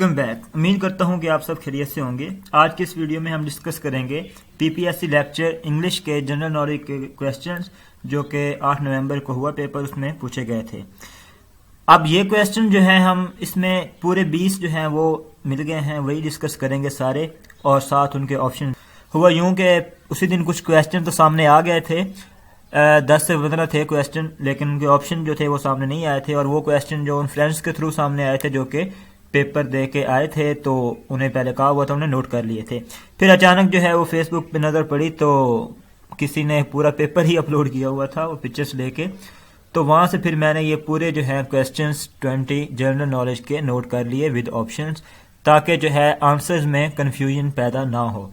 Welcome back. उम्मीद करता हूं कि आप सब खैरियत से होंगे। आज की इस वीडियो में हम डिस्कस करेंगे पीपीएससी लेक्चर इंग्लिश के जनरल नॉलेज के क्वेश्चंस जो कि 8 नवंबर को हुआ पेपर, उसमें पूछे गए थे। अब ये क्वेश्चन जो है हम इसमें पूरे 20 जो हैं वो मिल गए हैं, वही डिस्कस करेंगे सारे, और साथ उनके ऑप्शन। हुआ यूं कि उसी दिन कुछ क्वेश्चन तो सामने आ गए थे, 10 से 15 थे क्वेश्चन, लेकिन उनके ऑप्शन जो थे वो सामने नहीं आए थे। और वो क्वेश्चन जो उन फ्रेंड्स के थ्रू सामने आए थे जो कि पेपर दे के आए थे, तो उन्हें पहले कहा हुआ था, उन्हें नोट कर लिए थे। फिर अचानक जो है वो फेसबुक पे नज़र पड़ी तो किसी ने पूरा पेपर ही अपलोड किया हुआ था वो पिक्चर्स लेके, तो वहाँ से फिर मैंने ये पूरे जो है क्वेश्चंस 20 जनरल नॉलेज के नोट कर लिए विद ऑप्शंस, ताकि जो है आंसर्स में कंफ्यूजन पैदा ना हो।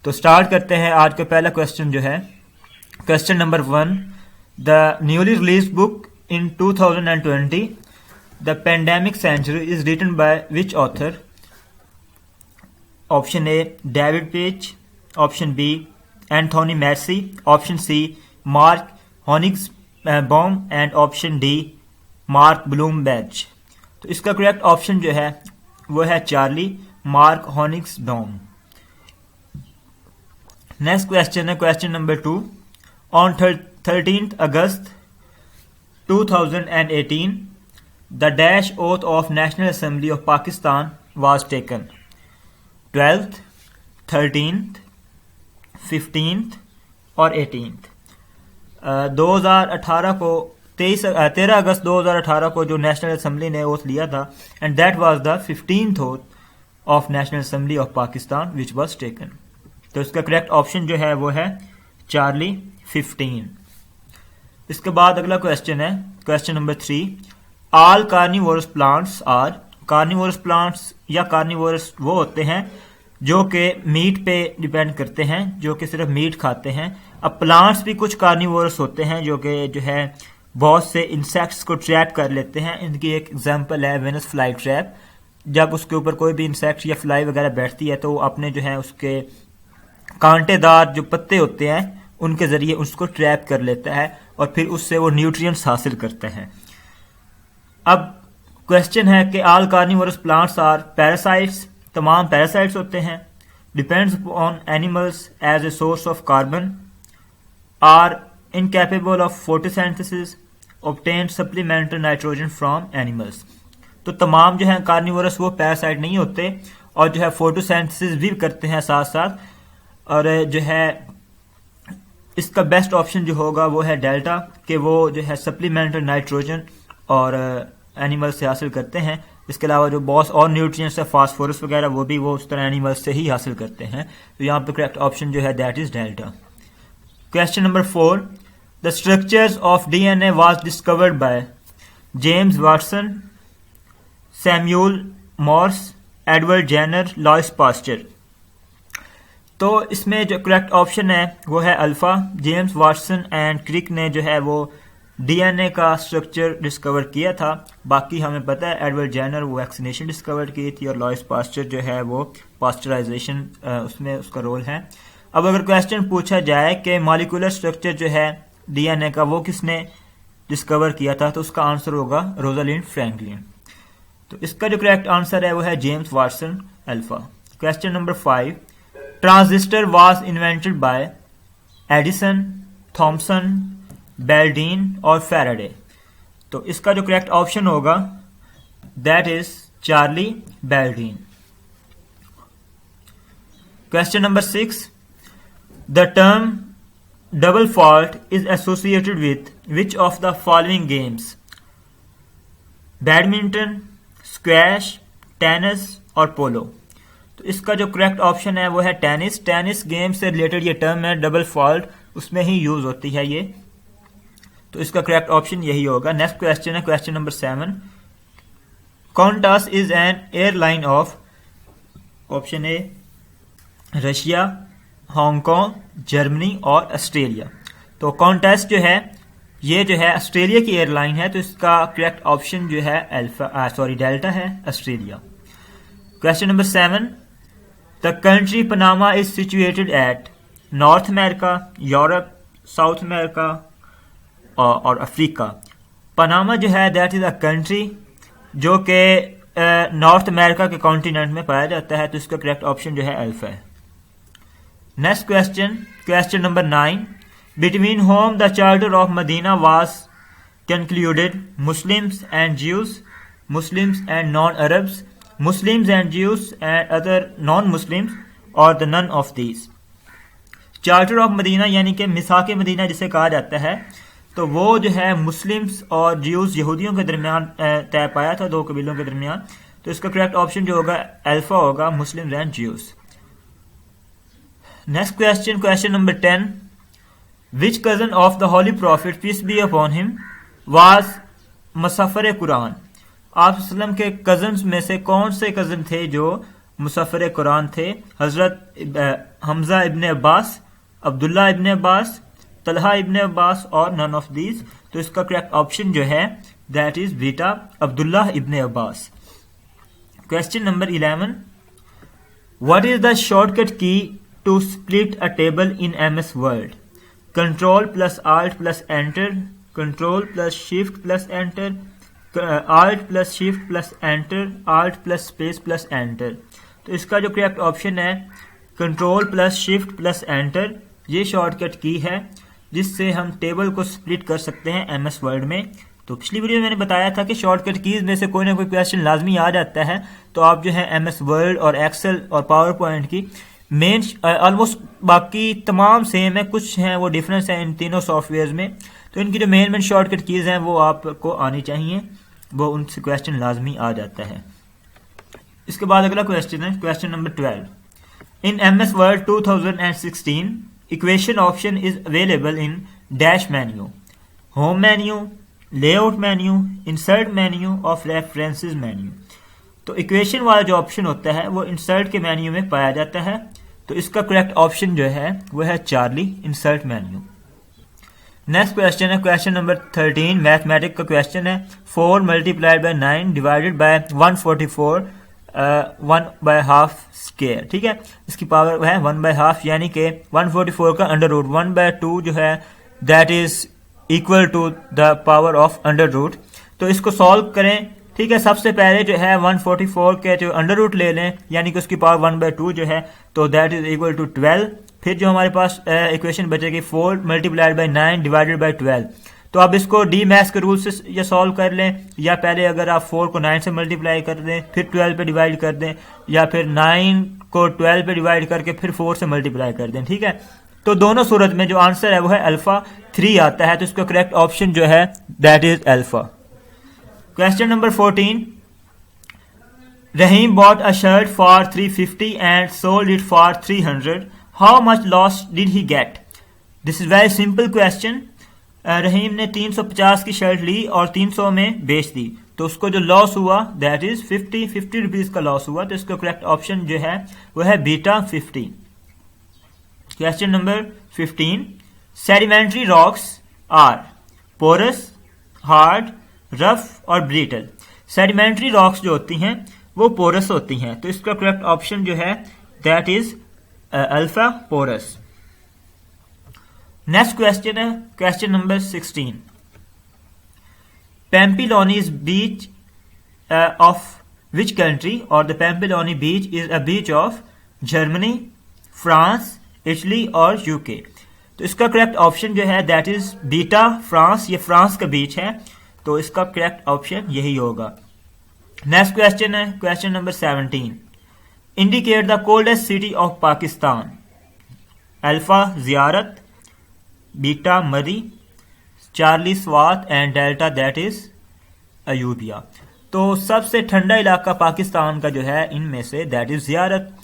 तो स्टार्ट करते हैं। आज का पहला क्वेश्चन जो है question number 1, the newly released book in 2020 the pandemic century is written by which author? Option A David Page, option B Anthony Massey, option C Mark Honigsbaum and option D Mark Bloomberg. तो इसका correct option जो है वो है Charlie Mark Honigsbaum. Next question है question number 2, on 13th August 2018 the dash oath of National Assembly of Pakistan was taken? 12th, 13th, 15th और 18th। 2018 को 13 अगस्त 2018 को जो नेशनल असेंबली ने ओथ लिया था, and that was the 15th oath of national assembly of Pakistan which was taken. तो इसका correct option जो है वो है चार्ली 15। इसके बाद अगला क्वेश्चन है question number 3, all carnivorous plants are. Carnivorous plants या कार्निवोरस वो होते हैं जो कि मीट पे डिपेंड करते हैं, जो कि सिर्फ मीट खाते हैं। अब प्लांट्स भी कुछ कार्निवोरस होते हैं जो कि जो है बहुत से इंसेक्ट्स को ट्रैप कर लेते हैं। इनकी एक एग्जांपल है वेनस फ्लाई ट्रैप। जब उसके ऊपर कोई भी इंसेक्ट या फ्लाई वगैरह बैठती है तो वो अपने जो है उसके कांटेदार जो पत्ते होते हैं उनके जरिए उसको ट्रैप कर लेता है और फिर उससे वो न्यूट्रिएंट्स हासिल करते हैं। अब क्वेश्चन है कि all carnivorous plants are parasites. तमाम पैरासाइट्स होते हैं। Depends on animals as a source of carbon, are incapable of photosynthesis, obtain supplementary nitrogen from animals. तो तमाम जो है कार्निवोरस वो पैरासाइट नहीं होते और जो है फोटोसिंथेसिस भी करते हैं साथ साथ। और जो है इसका बेस्ट ऑप्शन जो होगा वो है डेल्टा, कि वो जो है सप्लीमेंटरी नाइट्रोजन और एनिमल से हासिल करते हैं। इसके अलावा जो बहुत और न्यूट्रिएंट्स है फास्फोरस वगैरह वो भी वो उस तरह एनिमल्स से ही हासिल करते हैं। तो यहाँ पे करेक्ट ऑप्शन जो है that is delta. Question number 4, the structures of DNA was discovered by James Watson, Samuel Morse, Edward Jenner, Louis Pasteur. तो इसमें जो करेक्ट ऑप्शन है वो है alpha. James Watson and Crick ने जो है वो डीएनए का स्ट्रक्चर डिस्कवर किया था। बाकी हमें पता है एडवर्ड जेनर वो वैक्सीनेशन डिस्कवर की थी और लॉइस पास्चर जो है वो पास्चराइजेशन उसमें उसका रोल है। अब अगर क्वेश्चन पूछा जाए कि मॉलिक्यूलर स्ट्रक्चर जो है डीएनए का वो किसने डिस्कवर किया था, तो उसका आंसर होगा रोजालिंड फ्रैंकलिन। तो इसका जो करेक्ट आंसर है वो है James Watson alpha. Question number 5, transistor was invented by Edison, Thomson, Bardeen और फैराडे। तो इसका जो करेक्ट ऑप्शन होगा that is Charlie Bardeen. Question number 6, the term double fault is associated with which of the following games? Badminton, squash, tennis और polo. तो इसका जो correct option है वो है टेनिस। टेनिस गेम से रिलेटेड ये टर्म है डबल फॉल्ट, उसमें ही यूज होती है ये। तो इसका करेक्ट ऑप्शन यही होगा। नेक्स्ट क्वेश्चन है question number 7, Qantas is an airline of. Option A Russia, Hong Kong, Germany और ऑस्ट्रेलिया। तो कॉन्टास जो है ये जो है ऑस्ट्रेलिया की एयरलाइन है, तो इसका करेक्ट ऑप्शन जो है डेल्टा है, Australia. Question number 7, the country Panama is situated at north America, Europe, south America और अफ्रीका। पनामा जो है दैट इज अ कंट्री जो कि नॉर्थ अमेरिका के कॉन्टिनेंट में पाया जाता है, तो इसका करेक्ट ऑप्शन जो है अल्फा है। Next question number 9, between whom the charter of Medina was concluded, Muslims and Jews, Muslims and non Arabs, Muslims and Jews and other non Muslims, और the none of these. Charter of Medina यानी कि मिसाक Medina जिसे कहा जाता है, तो वो जो है मुस्लिम्स और ज्यूज यहूदियों के दरमियान तय पाया था, दो कबीलों के दरमियान, तो इसका करेक्ट ऑप्शन जो होगा अल्फा होगा, Muslims and Jews. Next question number 10, which cousin of the holy prophet peace be upon him was मुसफ़र कुरान। आप वसल्लम के कजन्स में से कौन से कजन थे जो मुसफ़र कुरान थे? हजरत हमजा इब्ने अब्बास, अब्दुल्ला इब्ने अब्बास, तलहा इब्ने अब्बास, और नन ऑफ दीज। तो इसका करेक्ट ऑप्शन जो है that is beta, Abdullah ibn Abbas. Question number 11, what is the shortcut key to split a table in MS Word? Control plus alt plus enter, control plus shift plus enter, alt plus shift plus enter, alt plus space plus enter. तो इसका जो correct option है control plus shift plus enter, ये shortcut key है जिससे हम table को split कर सकते हैं MS वर्ड में। तो पिछली वीडियो में मैंने बताया था कि शॉर्टकट कीज में से कोई ना कोई क्वेश्चन लाजमी आ जाता है, तो आप जो है MS वर्ड और एक्सेल और पावर पॉइंट की मेन ऑलमोस्ट बाकी तमाम सेम है, कुछ हैं वो डिफरेंस है इन तीनों सॉफ्टवेयर में, तो इनकी जो मेन शॉर्टकट कीज हैं वो आपको आनी चाहिए, वो उनसे क्वेश्चन लाजमी आ जाता है। इसके बाद अगला क्वेश्चन है question number 12, in MS word 2016 equation option is available in dash menu, home menu, layout menu, insert menu और रेफरेंसेस मेन्यू। तो इक्वेशन वाला जो ऑप्शन होता है वो इंसर्ट के मेन्यू में पाया जाता है, तो इसका करेक्ट ऑप्शन जो है वो है Charlie, insert menu. Next question है क्वेश्चन नंबर 13, मैथमेटिक का क्वेश्चन है, 4 multiplied by 9 divided by 144 1/2 square. ठीक है, इसकी पावर है 1/2 यानी कि 144 का अंडर रूट 1/2 जो है that is equal to the power of under root. तो इसको सॉल्व करें। ठीक है, सबसे पहले जो है 144 के जो अंडर रूट ले लें यानी कि उसकी पावर 1/2 जो है, तो दैट इज इक्वल टू 12। फिर जो हमारे पास इक्वेशन बचेगी 4 मल्टीप्लाइड बाय 9 डिवाइडेड बाय 12। तो आप इसको डी मैथ्स के रूल से या सॉल्व कर लें, या पहले अगर आप 4 को 9 से मल्टीप्लाई कर दें फिर 12 पे डिवाइड कर दें, या फिर 9 को 12 पे डिवाइड करके फिर 4 से मल्टीप्लाई कर दें। ठीक है, तो दोनों सूरत में जो आंसर है वो है अल्फा 3 आता है, तो इसका करेक्ट ऑप्शन जो है that is alpha. Question number 14, Rahim bought a shirt for 350 and sold it for 300, how much loss did he get? This is very simple question. Rahim ने 350 की शर्ट ली और 300 में बेच दी, तो उसको जो लॉस हुआ दैट इज 50 रुपीज का लॉस हुआ, तो इसका करेक्ट ऑप्शन जो है वो है beta 50। Question number 15, sedimentary rocks are porous, hard, rough और ब्रिटल। सेडिमेंट्री रॉक्स जो होती हैं वो पोरस होती हैं, तो इसका करेक्ट ऑप्शन जो है that is alpha, Porus. Next question है question number 16, Pampelonne's beach of which country, और the Pampelonne beach is a beach of Germany, France, Italy और यूके। तो इसका करेक्ट ऑप्शन जो है दैट इज बीटा, फ्रांस, ये फ्रांस का बीच है, तो इसका करेक्ट ऑप्शन यही होगा। नेक्स्ट क्वेश्चन है question number 17, indicate the coldest city of Pakistan, alpha Ziarat, beta Murree, Charlie Swat and delta that is Ayubia. तो सबसे ठंडा इलाका पाकिस्तान का जो है इनमें से दैट इज जियारत।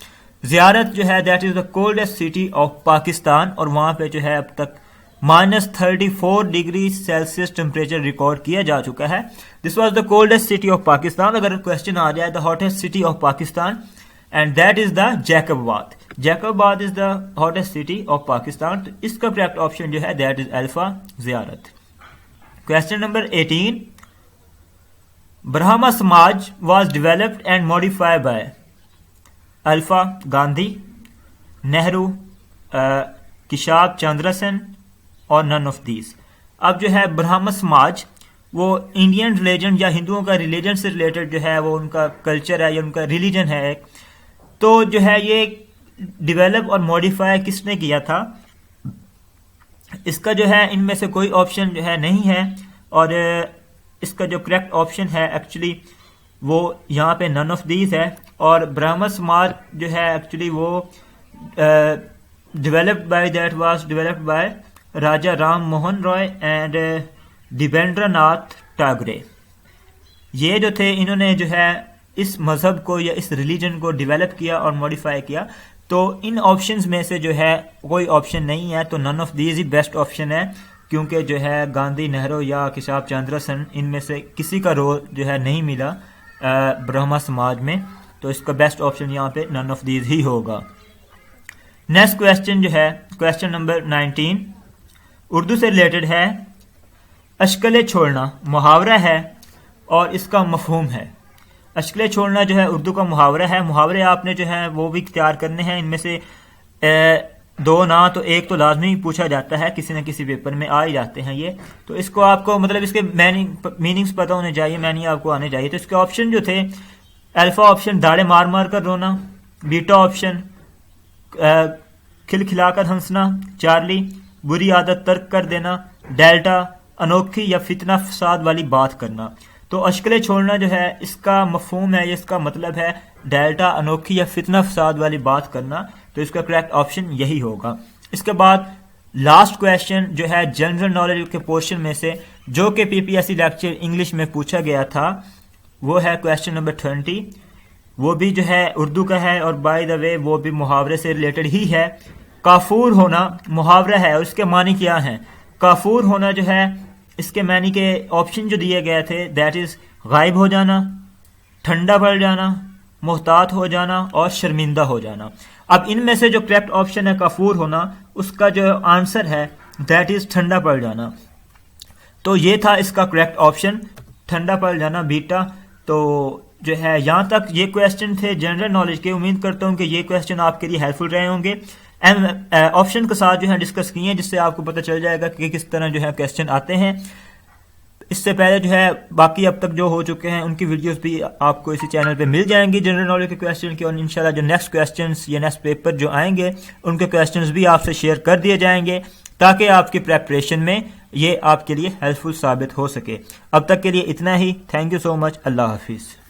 जियारत जो है that is the coldest city of Pakistan, और वहां पे जो है अब तक -34 डिग्री सेल्सियस टेम्परेचर रिकॉर्ड किया जा चुका है। This was the coldest city of Pakistan. अगर क्वेश्चन आ जाए the hottest city of Pakistan, and that is the Jacobabad. Jacobabad is the hottest city of Pakistan, तो इसका करेक्ट ऑप्शन जो है that is alpha, Ziarat. Question number 18, Brahmo Samaj was developed and modified by, alpha Gandhi, Nehru, Keshab Chandra Sen और none of these. अब जो है ब्राह्मण समाज वो इंडियन रिलीजन या हिंदुओं का रिलीजन से रिलेटेड जो है वो उनका कल्चर है या उनका रिलीजन है एक, तो जो है ये डेवलप और मॉडिफाई किसने किया था, इसका जो है इनमें से कोई ऑप्शन जो है नहीं है। और इसका जो करेक्ट ऑप्शन है एक्चुअली वो यहाँ पे नन ऑफ दीज है। और ब्राह्मण समाज जो है एक्चुअली वो developed by Raja Ram Mohan Roy and Debendranath Tagore. ये जो थे इन्होंने जो है इस मजहब को या इस रिलीजन को डेवलप किया और मॉडिफाई किया। तो इन ऑप्शंस में से जो है कोई ऑप्शन नहीं है, तो नन ऑफ दीज ही बेस्ट ऑप्शन है, क्योंकि जो है गांधी, नेहरू या केशव चंद्र सेन इनमें से किसी का रोल जो है नहीं मिला ब्रह्मा समाज में। तो इसका बेस्ट ऑप्शन यहाँ पे नन ऑफ दीज ही होगा। नेक्स्ट क्वेश्चन जो है क्वेश्चन नंबर 19 उर्दू से रिलेटेड है। अशकले छोड़ना मुहावरा है और इसका मफहूम है। अशकले छोड़ना जो है उर्दू का मुहावरा है। मुहावरे आपने जो है वो भी तैयार करने हैं, इनमें से दो ना तो एक तो लाजमी पूछा जाता है, किसी न किसी पेपर में आ ही जाते हैं ये। तो इसको आपको मतलब इसके मीनिंग्स पता होने चाहिए, मैनी आपको आने चाहिए। तो इसके ऑप्शन जो थे, अल्फा ऑप्शन दाड़े मार मार कर रोना, बीटा ऑप्शन खिलखिलाकर हंसना, चार्ली बुरी आदत तर्क कर देना, डेल्टा अनोखी या फितना फसाद वाली बात करना। तो अशकले छोड़ना जो है इसका मफहूम है, इसका मतलब है डेल्टा अनोखी या फितना फसाद वाली बात करना। तो इसका करेक्ट ऑप्शन यही होगा। इसके बाद लास्ट क्वेश्चन जो है जनरल नॉलेज के पोर्शन में से, जो कि पीपीएससी लेक्चर इंग्लिश में पूछा गया था, वो है क्वेश्चन नंबर 20। वो भी जो है उर्दू का है और बाय द वे वो भी मुहावरे से रिलेटेड ही है। काफूर होना मुहावरा है और इसके मानी क्या है। काफूर होना जो है इसके मानी के ऑप्शन जो दिए गए थे, दैट इज गायब हो जाना, ठंडा पड़ जाना, मोहतात हो जाना और शर्मिंदा हो जाना। अब इनमें से जो करेक्ट ऑप्शन है काफूर होना, उसका जो आंसर है दैट इज ठंडा पड़ जाना। तो ये था इसका करेक्ट ऑप्शन, ठंडा पड़ जाना, बीटा। तो जो है यहाँ तक ये क्वेश्चन थे जनरल नॉलेज के। उम्मीद करता हूँ कि ये क्वेश्चन आपके लिए हेल्पफुल रहे होंगे। ऑप्शन के साथ जो है डिस्कस किए हैं, जिससे आपको पता चल जाएगा कि किस तरह जो है क्वेश्चन आते हैं। इससे पहले जो है बाकी अब तक जो हो चुके हैं उनकी वीडियोस भी आपको इसी चैनल पे मिल जाएंगी जनरल नॉलेज के क्वेश्चन की। और इंशाल्लाह जो नेक्स्ट क्वेश्चंस या नेक्स्ट पेपर जो आएंगे उनके क्वेश्चंस भी आपसे शेयर कर दिए जाएंगे, ताकि आपकी प्रेपरेशन में ये आपके लिए हेल्पफुल साबित हो सके। अब तक के लिए इतना ही। Thank you so much. अल्लाह हाफिज़।